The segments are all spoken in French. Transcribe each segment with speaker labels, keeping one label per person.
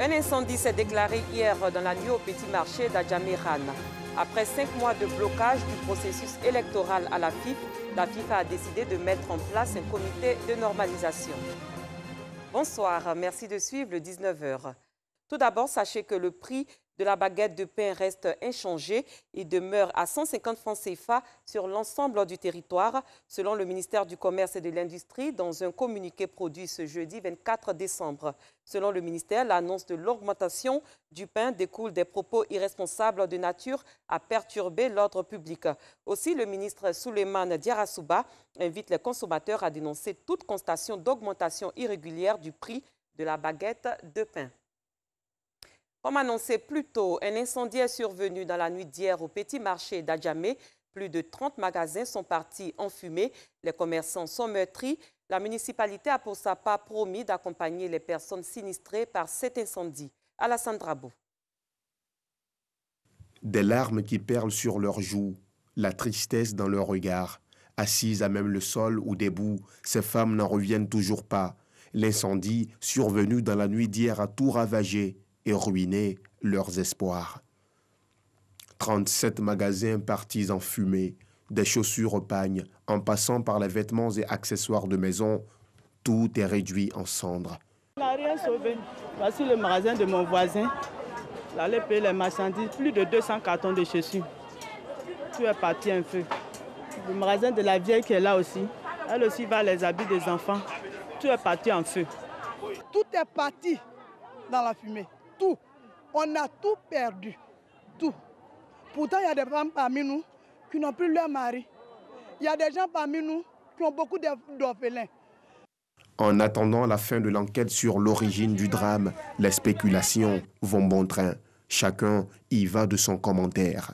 Speaker 1: Un incendie s'est déclaré hier dans la nuit au petit marché d'Adjamé-Rane. Après 5 mois de blocage du processus électoral à la FIFA a décidé de mettre en place un comité de normalisation. Bonsoir, merci de suivre le 19h. Tout d'abord, sachez que le prix de la baguette de pain reste inchangé. Il demeure à 150 francs CFA sur l'ensemble du territoire, selon le ministère du Commerce et de l'Industrie, dans un communiqué produit ce jeudi 24 décembre. Selon le ministère, l'annonce de l'augmentation du pain découle des propos irresponsables de nature à perturber l'ordre public. Aussi, le ministre Souleymane Diarra-Souba invite les consommateurs à dénoncer toute constatation d'augmentation irrégulière du prix de la baguette de pain. Comme annoncé plus tôt, un incendie est survenu dans la nuit d'hier au petit marché d'Adjamé. Plus de 30 magasins sont partis en fumée. Les commerçants sont meurtris. La municipalité a pour sa part promis d'accompagner les personnes sinistrées par cet incendie. Alassane Drabo.
Speaker 2: Des larmes qui perlent sur leurs joues, la tristesse dans leurs regards. Assises à même le sol ou debout, ces femmes n'en reviennent toujours pas. L'incendie, survenu dans la nuit d'hier, a tout ravagé et ruiner leurs espoirs. 37 magasins partis en fumée, des chaussures au pagne, en passant par les vêtements et accessoires de maison, tout est réduit en cendres.
Speaker 3: On n'a rien sauvé. Voici le magasin de mon voisin. Il allait payer les marchandises, plus de 200 cartons de chaussures. Tout est parti en feu. Le magasin de la vieille qui est là aussi, elle aussi va les habits des enfants. Tout est parti en feu.
Speaker 4: Tout est parti dans la fumée. Tout. On a tout perdu. Tout. Pourtant, il y a des femmes parmi nous qui n'ont plus leur mari. Il y a des gens parmi nous qui ont beaucoup d'orphelins.
Speaker 2: En attendant la fin de l'enquête sur l'origine du drame, les spéculations vont bon train. Chacun y va de son commentaire.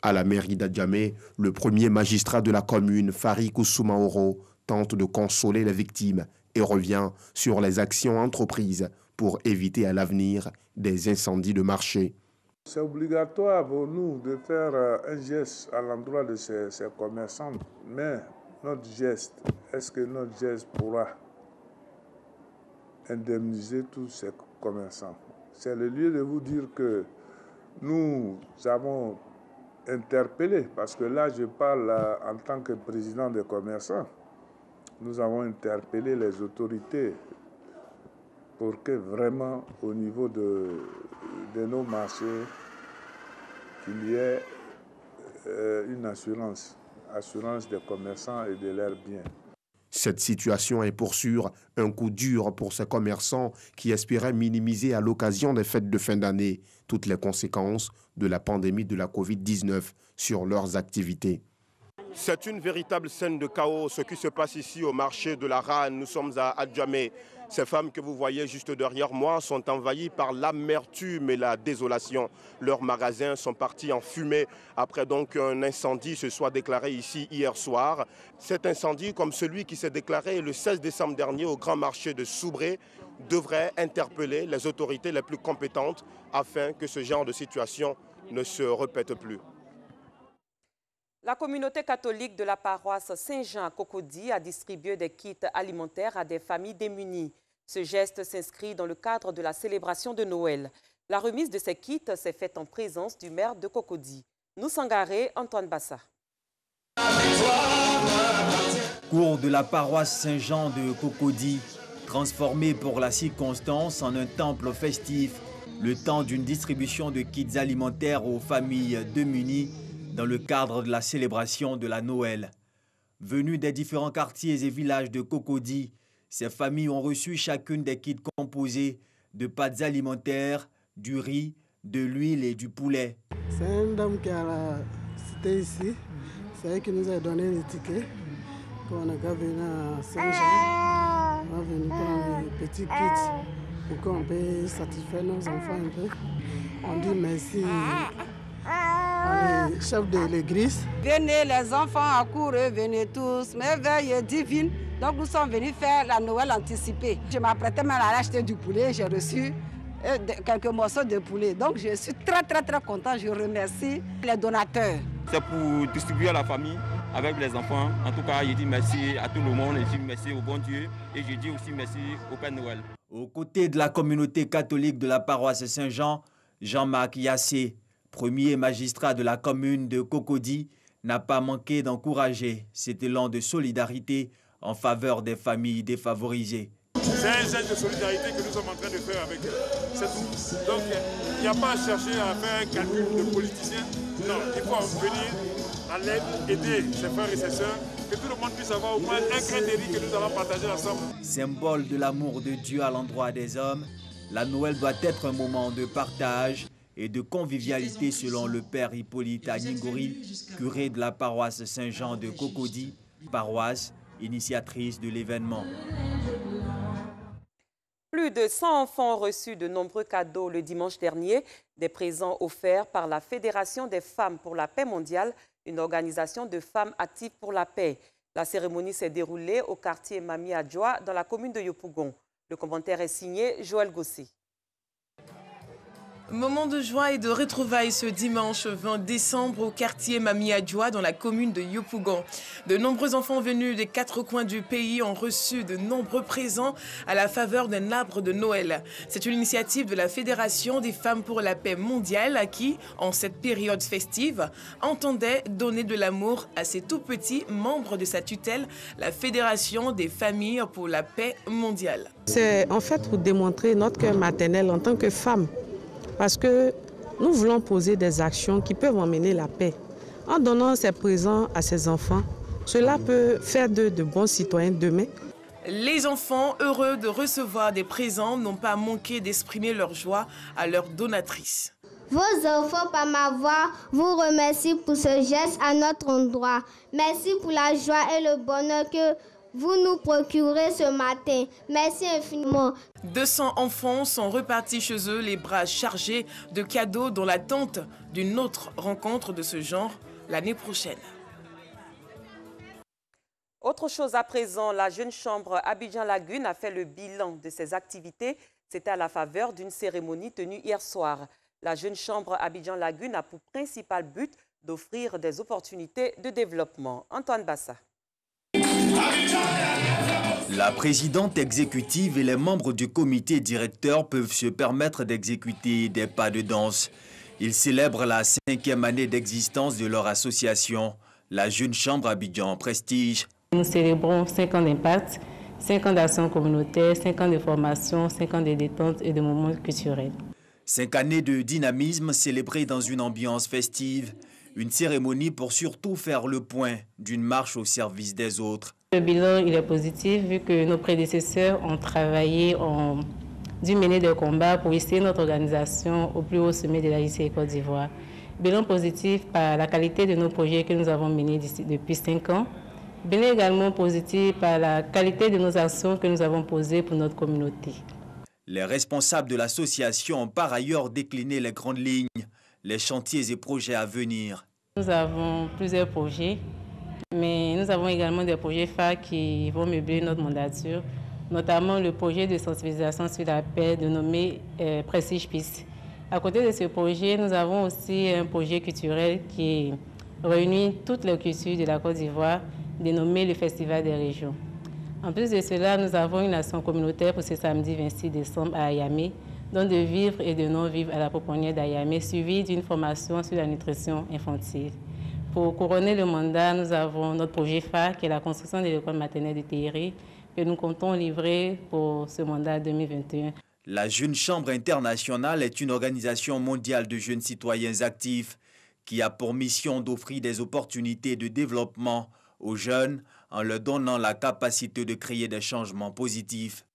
Speaker 2: À la mairie d'Adjamé, le premier magistrat de la commune, Farik Soumaoro, tente de consoler les victimes et revient sur les actions entreprises pour éviter à l'avenir des incendies de marché.
Speaker 5: C'est obligatoire pour nous de faire un geste à l'endroit de ces commerçants. Mais notre geste, est-ce que notre geste pourra indemniser tous ces commerçants? C'est le lieu de vous dire que nous avons interpellé, parce que là je parle en tant que président des commerçants, nous avons interpellé les autorités pour que vraiment au niveau de nos marchés, qu'il y ait une assurance des commerçants et de leurs biens.
Speaker 2: Cette situation est pour sûr un coup dur pour ces commerçants qui espéraient minimiser à l'occasion des fêtes de fin d'année toutes les conséquences de la pandémie de la Covid-19 sur leurs activités.
Speaker 6: C'est une véritable scène de chaos, ce qui se passe ici au marché de la Rane. Nous sommes à Adjamé. Ces femmes que vous voyez juste derrière moi sont envahies par l'amertume et la désolation. Leurs magasins sont partis en fumée après donc un incendie se soit déclaré ici hier soir. Cet incendie, comme celui qui s'est déclaré le 16 décembre dernier au grand marché de Soubré, devrait interpeller les autorités les plus compétentes afin que ce genre de situation ne se répète plus.
Speaker 1: La communauté catholique de la paroisse Saint-Jean à Cocody a distribué des kits alimentaires à des familles démunies. Ce geste s'inscrit dans le cadre de la célébration de Noël. La remise de ces kits s'est faite en présence du maire de Cocody. Nous Sangaré, Antoine Bassa.
Speaker 7: Cours de la paroisse Saint-Jean de Cocody, transformé pour la circonstance en un temple festif, le temps d'une distribution de kits alimentaires aux familles démunies dans le cadre de la célébration de la Noël. Venus des différents quartiers et villages de Cocody, ces familles ont reçu chacune des kits composés de pâtes alimentaires, du riz, de l'huile et du poulet.
Speaker 8: C'est un homme qui a la cité ici, c'est elle qui nous a donné les tickets. Quand on a venu à Saint-Jean, on a venu prendre les petits kits pour qu'on puisse satisfaire nos enfants un peu. On dit merci au chef de l'église.
Speaker 9: Venez les enfants accourent, venez tous, merveille divine. Donc nous sommes venus faire la Noël anticipée. Je m'apprêtais même à acheter du poulet, j'ai reçu quelques morceaux de poulet. Donc je suis très content, je remercie les donateurs.
Speaker 10: C'est pour distribuer à la famille avec les enfants. En tout cas, je dis merci à tout le monde, je dis merci au bon Dieu et je dis aussi merci au Père Noël.
Speaker 7: Aux côtés de la communauté catholique de la paroisse Saint-Jean, Jean-Marc Yassé, premier magistrat de la commune de Cocody, n'a pas manqué d'encourager cet élan de solidarité en faveur des familles défavorisées.
Speaker 11: C'est un geste de solidarité que nous sommes en train de faire avec eux. C'est tout. Donc, il n'y a pas à chercher à faire un calcul de politicien. Non, il faut venir à l'aide, aider ses frères et ses sœurs, que tout le monde puisse avoir au moins un grain de riz que nous allons partager ensemble.
Speaker 7: Symbole de l'amour de Dieu à l'endroit des hommes, la Noël doit être un moment de partage et de convivialité selon le père Hippolyte Agningori, curé de la paroisse Saint-Jean de Cocody, paroisse initiatrice de l'événement.
Speaker 1: Plus de 100 enfants ont reçu de nombreux cadeaux le dimanche dernier, des présents offerts par la Fédération des femmes pour la paix mondiale, une organisation de femmes actives pour la paix. La cérémonie s'est déroulée au quartier Mami Adjoa dans la commune de Yopougon. Le commentaire est signé Joël Gossé.
Speaker 12: Moment de joie et de retrouvailles ce dimanche 20 décembre au quartier Mami Adjoa dans la commune de Yopougon. De nombreux enfants venus des 4 coins du pays ont reçu de nombreux présents à la faveur d'un arbre de Noël. C'est une initiative de la Fédération des femmes pour la paix mondiale qui, en cette période festive, entendait donner de l'amour à ces tout petits membres de sa tutelle, la Fédération des familles pour la paix mondiale.
Speaker 13: C'est en fait pour démontrer notre cœur maternel en tant que femme. Parce que nous voulons poser des actions qui peuvent emmener la paix. En donnant ces présents à ces enfants, cela peut faire de bons citoyens demain.
Speaker 12: Les enfants, heureux de recevoir des présents, n'ont pas manqué d'exprimer leur joie à leur donatrice.
Speaker 14: Vos enfants, par ma voix, vous remercient pour ce geste à notre endroit. Merci pour la joie et le bonheur que vous nous procurez ce matin. Merci infiniment.
Speaker 12: 200 enfants sont repartis chez eux, les bras chargés de cadeaux dans l'attente d'une autre rencontre de ce genre l'année prochaine.
Speaker 1: Autre chose à présent, la jeune chambre Abidjan Lagune a fait le bilan de ses activités. C'était à la faveur d'une cérémonie tenue hier soir. La jeune chambre Abidjan Lagune a pour principal but d'offrir des opportunités de développement. Antoine Bassa.
Speaker 7: La présidente exécutive et les membres du comité directeur peuvent se permettre d'exécuter des pas de danse. Ils célèbrent la 5e année d'existence de leur association, la Jeune Chambre Abidjan Prestige.
Speaker 15: Nous célébrons 5 ans d'impact, 5 ans d'action communautaire, 5 ans de formation, 5 ans de détente et de moments culturels.
Speaker 7: 5 années de dynamisme célébrées dans une ambiance festive. Une cérémonie pour surtout faire le point d'une marche au service des autres.
Speaker 15: Le bilan il est positif vu que nos prédécesseurs ont travaillé, ont dû mener des combats pour hisser notre organisation au plus haut sommet de la JCI Côte d'Ivoire. Bilan positif par la qualité de nos projets que nous avons menés depuis 5 ans. Bilan également positif par la qualité de nos actions que nous avons posées pour notre communauté.
Speaker 7: Les responsables de l'association ont par ailleurs décliné les grandes lignes, les chantiers et projets à venir.
Speaker 15: Nous avons plusieurs projets, mais nous avons également des projets phares qui vont meubler notre mandature, notamment le projet de sensibilisation sur la paix dénommé Prestige Peace. À côté de ce projet, nous avons aussi un projet culturel qui réunit toutes les cultures de la Côte d'Ivoire, dénommé le Festival des régions. En plus de cela, nous avons une action communautaire pour ce samedi 26 décembre à Ayamé, dont de vivre et de non-vivre à la pouponnière d'Ayamé, suivi d'une formation sur la nutrition infantile. Pour couronner le mandat, nous avons notre projet phare, qui est la construction de l'école maternelle de Théhéry, que nous comptons livrer pour ce mandat 2021.
Speaker 7: La Jeune Chambre internationale est une organisation mondiale de jeunes citoyens actifs qui a pour mission d'offrir des opportunités de développement aux jeunes en leur donnant la capacité de créer des changements positifs.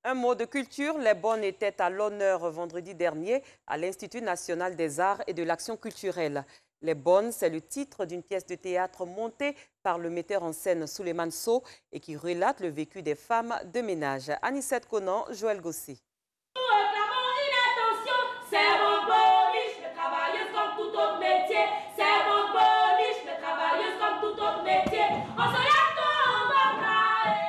Speaker 1: Un mot de culture, les bonnes étaient à l'honneur vendredi dernier à l'Institut national des arts et de l'action culturelle. Les bonnes, c'est le titre d'une pièce de théâtre montée par le metteur en scène Souleymane Sow et qui relate le vécu des femmes de ménage. Anicette Conan, Joël Gossé.
Speaker 16: Nous réclamons une attention, servante police, les travailleuses comme tout autre métier. Servante police, les travailleuses comme tout autre métier. On se lève tôt, on va travailler.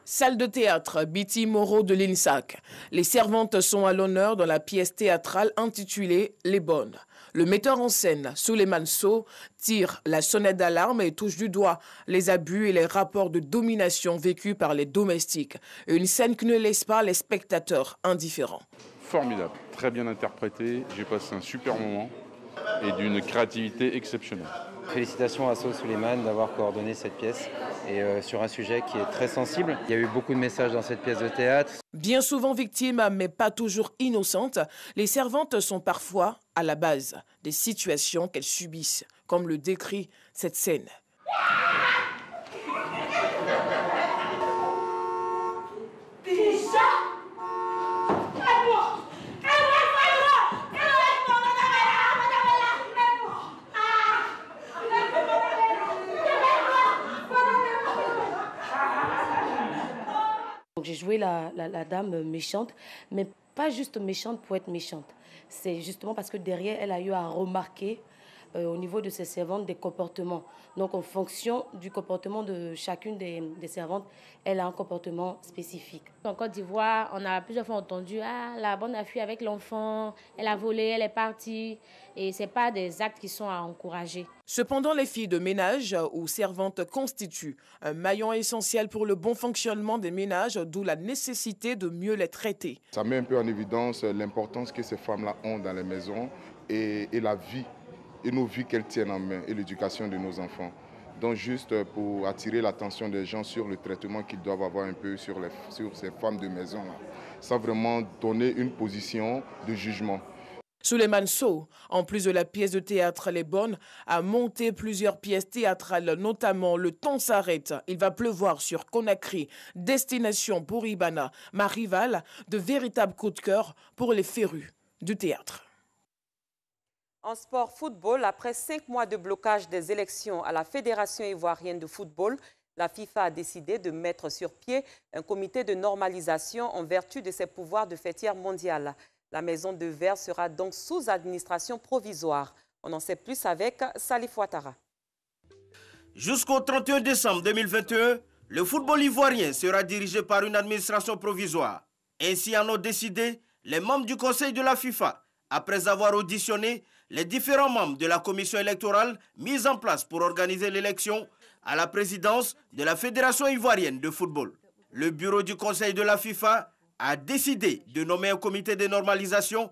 Speaker 12: Salle de théâtre, Biti Moreau de l'INSAC. Les servantes sont à l'honneur dans la pièce théâtrale intitulée Les Bonnes. Le metteur en scène, Souleymane Sow, tire la sonnette d'alarme et touche du doigt les abus et les rapports de domination vécus par les domestiques. Une scène qui ne laisse pas les spectateurs indifférents.
Speaker 17: Formidable, très bien interprété, j'ai passé un super moment et d'une créativité exceptionnelle.
Speaker 18: Félicitations à Souleymane d'avoir coordonné cette pièce et sur un sujet qui est très sensible. Il y a eu beaucoup de messages dans cette pièce de théâtre.
Speaker 12: Bien souvent victimes, mais pas toujours innocentes, les servantes sont parfois à la base des situations qu'elles subissent, comme le décrit cette scène.
Speaker 19: J'ai joué la dame méchante, mais pas juste méchante pour être méchante. C'est justement parce que derrière, elle a eu à remarquer au niveau de ses servantes des comportements. Donc en fonction du comportement de chacune des servantes, elle a un comportement spécifique.
Speaker 20: En Côte d'Ivoire, on a plusieurs fois entendu « Ah, la bonne a fui avec l'enfant, elle a volé, elle est partie ». Et ce n'est pas des actes qui sont à encourager.
Speaker 12: Cependant, les filles de ménage ou servantes constituent un maillon essentiel pour le bon fonctionnement des ménages, d'où la nécessité de mieux les traiter.
Speaker 21: Ça met un peu en évidence l'importance que ces femmes-là ont dans les maisons et la vie, et nos vies qu'elles tiennent en main et l'éducation de nos enfants. Donc juste pour attirer l'attention des gens sur le traitement qu'ils doivent avoir un peu sur ces femmes de maison, là, sans vraiment donner une position de jugement.
Speaker 12: Souleymane Sow, en plus de la pièce de théâtre Les Bonnes, a monté plusieurs pièces théâtrales, notamment Le Temps s'arrête, Il va pleuvoir sur Conakry, Destination pour Ibana, Ma rivale, de véritables coups de cœur pour les férus du théâtre.
Speaker 1: En sport football, après 5 mois de blocage des élections à la Fédération ivoirienne de football, la FIFA a décidé de mettre sur pied un comité de normalisation en vertu de ses pouvoirs de fêtière mondiale. La maison de verre sera donc sous administration provisoire. On en sait plus avec Salif Ouattara.
Speaker 22: Jusqu'au 31 décembre 2021, le football ivoirien sera dirigé par une administration provisoire. Ainsi en ont décidé les membres du Conseil de la FIFA, après avoir auditionné les différents membres de la commission électorale mise en place pour organiser l'élection à la présidence de la Fédération ivoirienne de football. Le bureau du Conseil de la FIFA a décidé de nommer un comité de normalisation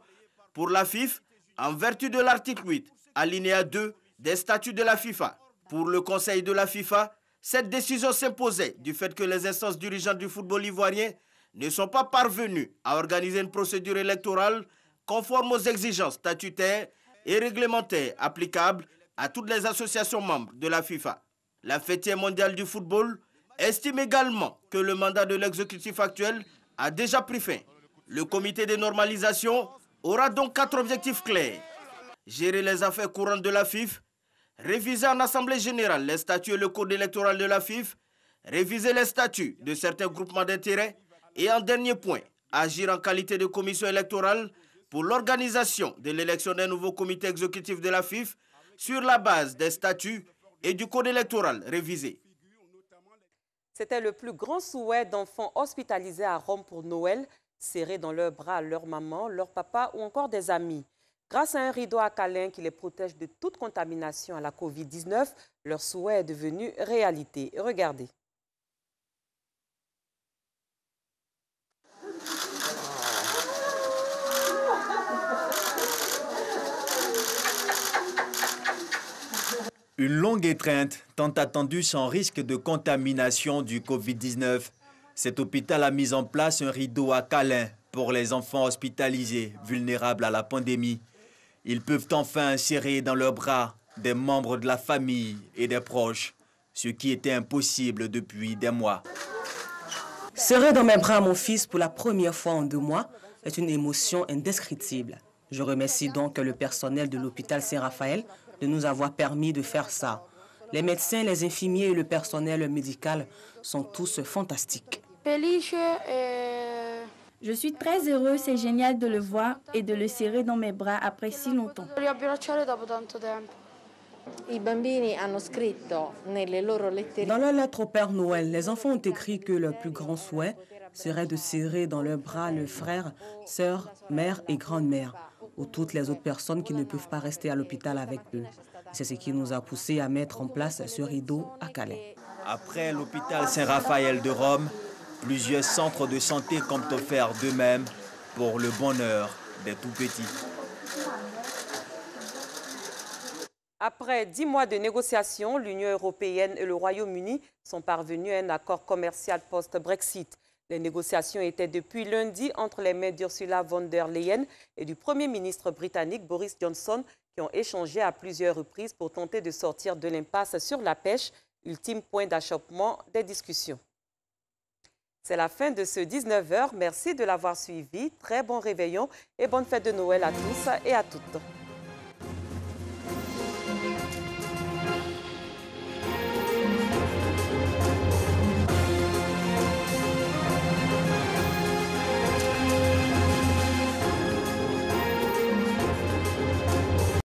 Speaker 22: pour la FIFA en vertu de l'article 8, alinéa 2 des statuts de la FIFA. Pour le Conseil de la FIFA, cette décision s'imposait du fait que les instances dirigeantes du football ivoirien ne sont pas parvenues à organiser une procédure électorale conforme aux exigences statutaires et réglementaires applicables à toutes les associations membres de la FIFA. La fêtière mondiale du football estime également que le mandat de l'exécutif actuel a déjà pris fin. Le comité de normalisation aura donc 4 objectifs clairs. Gérer les affaires courantes de la FIFA, réviser en assemblée générale les statuts et le code électoral de la FIFA, réviser les statuts de certains groupements d'intérêts et en dernier point, agir en qualité de commission électorale pour l'organisation de l'élection d'un nouveau comité exécutif de la FIFA sur la base des statuts et du code électoral révisé.
Speaker 1: C'était le plus grand souhait d'enfants hospitalisés à Rome pour Noël, serrés dans leurs bras leur maman, leur papa ou encore des amis. Grâce à un rideau à câlin qui les protège de toute contamination à la Covid-19, leur souhait est devenu réalité. Regardez.
Speaker 7: Une longue étreinte, tant attendue sans risque de contamination du Covid-19. Cet hôpital a mis en place un rideau à câlin pour les enfants hospitalisés vulnérables à la pandémie. Ils peuvent enfin serrer dans leurs bras des membres de la famille et des proches, ce qui était impossible depuis des mois.
Speaker 23: Serrer dans mes bras mon fils pour la première fois en 2 mois est une émotion indescriptible. Je remercie donc le personnel de l'hôpital Saint-Raphaël de nous avoir permis de faire ça. Les médecins, les infirmiers et le personnel médical sont tous fantastiques.
Speaker 24: Je suis très heureuse, c'est génial de le voir et de le serrer dans mes bras après si longtemps.
Speaker 23: Dans leur lettre au Père Noël, les enfants ont écrit que leur plus grand souhait serait de serrer dans leurs bras leurs frères, sœurs, mères et grand-mères. ou toutes les autres personnes qui ne peuvent pas rester à l'hôpital avec eux. C'est ce qui nous a poussé à mettre en place ce rideau à Calais.
Speaker 7: Après l'hôpital Saint-Raphaël de Rome, plusieurs centres de santé comptent offert d'eux-mêmes pour le bonheur des tout-petits.
Speaker 1: Après 10 mois de négociations, l'Union européenne et le Royaume-Uni sont parvenus à un accord commercial post-Brexit. Les négociations étaient depuis lundi entre les mains d'Ursula von der Leyen et du Premier ministre britannique Boris Johnson, qui ont échangé à plusieurs reprises pour tenter de sortir de l'impasse sur la pêche, ultime point d'achoppement des discussions. C'est la fin de ce 19h. Merci de l'avoir suivi. Très bon réveillon et bonne fête de Noël à tous et à toutes.